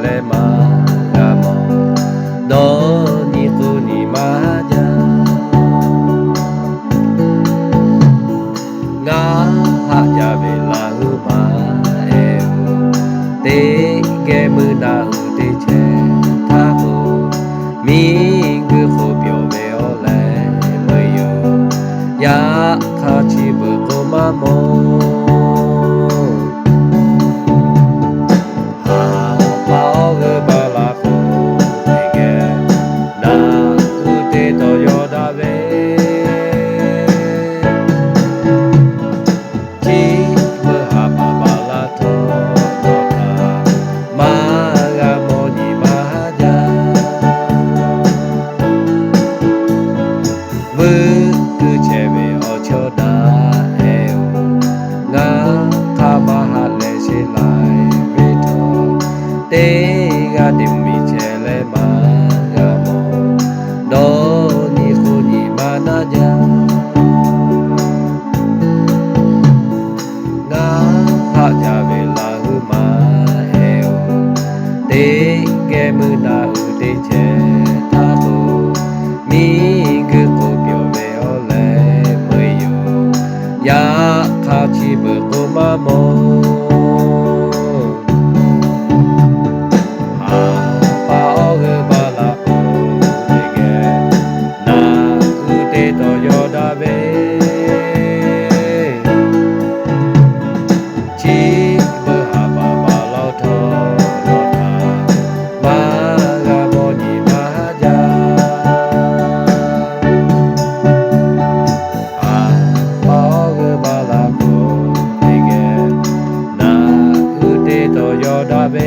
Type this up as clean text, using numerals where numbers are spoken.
le magamo doni kuni maja nga haja vela huma te ge mu na te che tha ko mi gu kho pyo ve o le me yo ya kha chi bu ko ma mo te ga dim mi che le ma ga mo do ni khu ni ma na ja nga ha ja ve la hu ma he o te ge mu na u te che tha ko mi gu ko pyo ve o le me yo ya kha chi bu ko ma mo da be